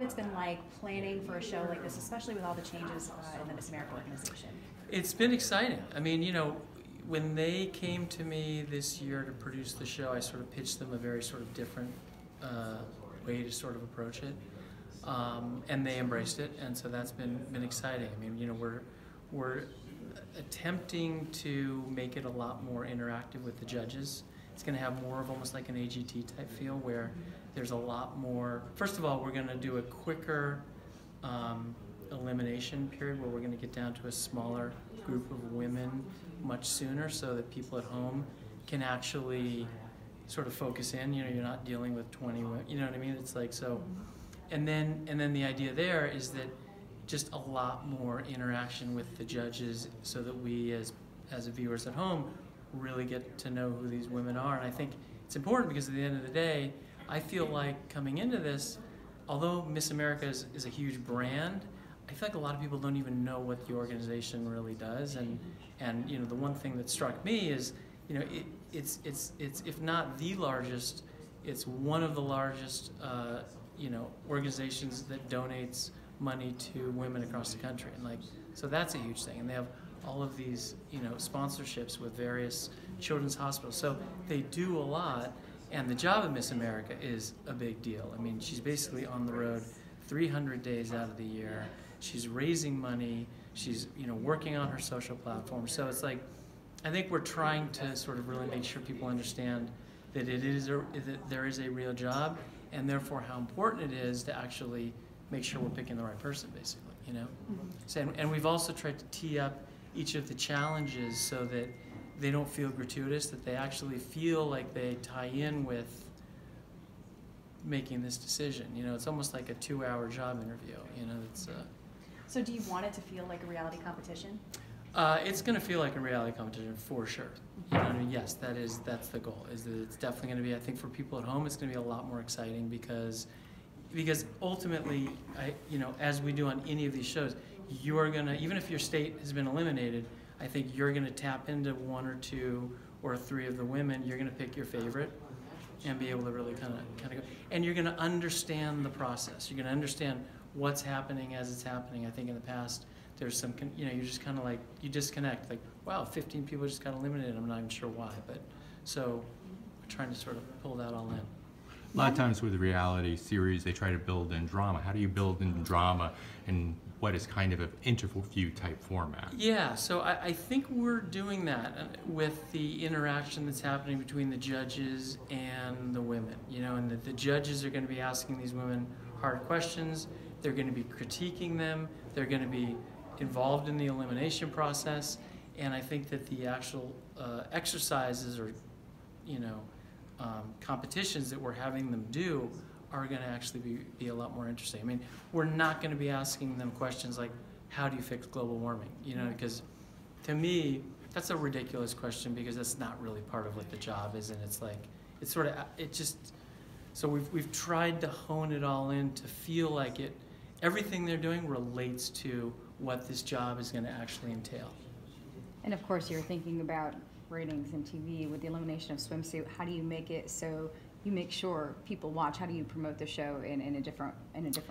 it's been like planning for a show like this, especially with all the changes in the Miss America organization? It's been exciting. I mean, you know, when they came to me this year to produce the show, I sort of pitched them a very sort of different way to sort of approach it, and they embraced it, and so that's been exciting. I mean, you know, we're attempting to make it a lot more interactive with the judges. It's going to have more of almost like an AGT type feel, where there's a lot more. First of all, we're going to do a quicker elimination period, where we're going to get down to a smaller group of women much sooner, so that people at home can actually sort of focus in. You know, you're not dealing with 20 women. You know what I mean? It's like so. And then the idea there is that just a lot more interaction with the judges, so that we as viewers at home really get to know who these women are. And I think it's important, because at the end of the day, I feel like coming into this, although Miss America is a huge brand, I feel like a lot of people don't even know what the organization really does. And you know, the one thing that struck me is, you know, it's if not the largest, it's one of the largest you know, organizations that donates money to women across the country, and like, so that's a huge thing. And they have all of these, you know, sponsorships with various children's hospitals, so they do a lot. And the job of Miss America is a big deal. I mean, she's basically on the road 300 days out of the year. She's raising money. She's, you know, working on her social platform. So it's like, I think we're trying to sort of really make sure people understand that that there is a real job, and therefore how important it is to actually make sure we're picking the right person, basically, you know? Mm-hmm. So, and we've also tried to tee up each of the challenges so that they don't feel gratuitous, that they actually feel like they tie in with making this decision. You know, it's almost like a 2-hour job interview, you know? It's, So do you want it to feel like a reality competition? It's going to feel like a reality competition for sure. You know what I mean? Yes, that's the goal. Is that it's definitely going to be. I think for people at home, it's going to be a lot more exciting, because ultimately, you know, as we do on any of these shows, you are going to, even if your state has been eliminated, I think you're going to tap into 1 or 2 or 3 of the women. You're going to pick your favorite and be able to really kind of go. And you're going to understand the process. You're going to understand what's happening as it's happening. I think in the past, there's some, you know, you're just kind of like, you disconnect, like, wow, 15 people just got eliminated. I'm not even sure why, but so we're trying to sort of pull that all in. A lot of times with reality series, they try to build in drama. How do you build in drama in what is kind of an interview type format? Yeah, so I think we're doing that with the interaction that's happening between the judges and the women. You know, and the judges are going to be asking these women hard questions. They're going to be critiquing them. They're going to be involved in the elimination process. And I think that the actual exercises or, you know, competitions that we're having them do are going to actually be a lot more interesting. I mean, we're not going to be asking them questions like, how do you fix global warming? You know, because to me, that's a ridiculous question, because that's not really part of what the job is. And it's like, it's sort of, it just, so we've tried to hone it all in to feel like everything they're doing relates to what this job is going to actually entail. And of course, you're thinking about ratings and TV with the elimination of swimsuit. How do you make it so you make sure people watch? How do you promote the show in a different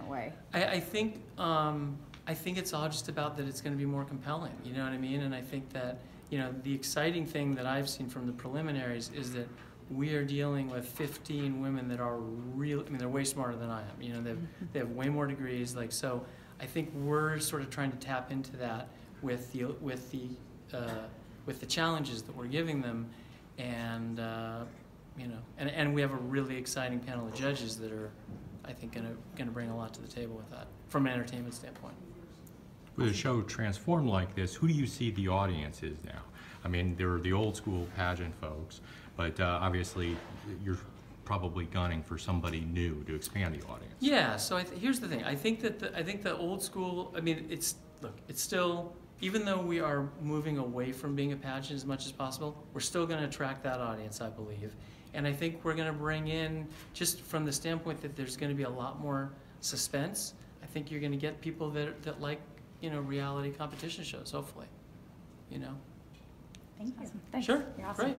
way? I think it's all just about that it's going to be more compelling. You know what I mean? And I think that, you know, the exciting thing that I've seen from the preliminaries is that we are dealing with 15 women that are real. I mean, they're way smarter than I am. You know, they have way more degrees. Like, so I think we're sort of trying to tap into that with the challenges that we're giving them, and you know, and we have a really exciting panel of judges that are, I think, going to bring a lot to the table with that from an entertainment standpoint. With a show transformed like this, who do you see the audience is now? I mean, there are the old school pageant folks, but obviously you're probably gunning for somebody new to expand the audience. Yeah. So here's the thing. I think the old school. I mean, it's still. Even though we are moving away from being a pageant as much as possible, we're still going to attract that audience, I believe. And I think we're going to bring in, just from the standpoint that there's going to be a lot more suspense, I think you're going to get people that like, you know, reality competition shows, hopefully. You know? Thank you. Awesome. Thanks. Sure. You're awesome. Great.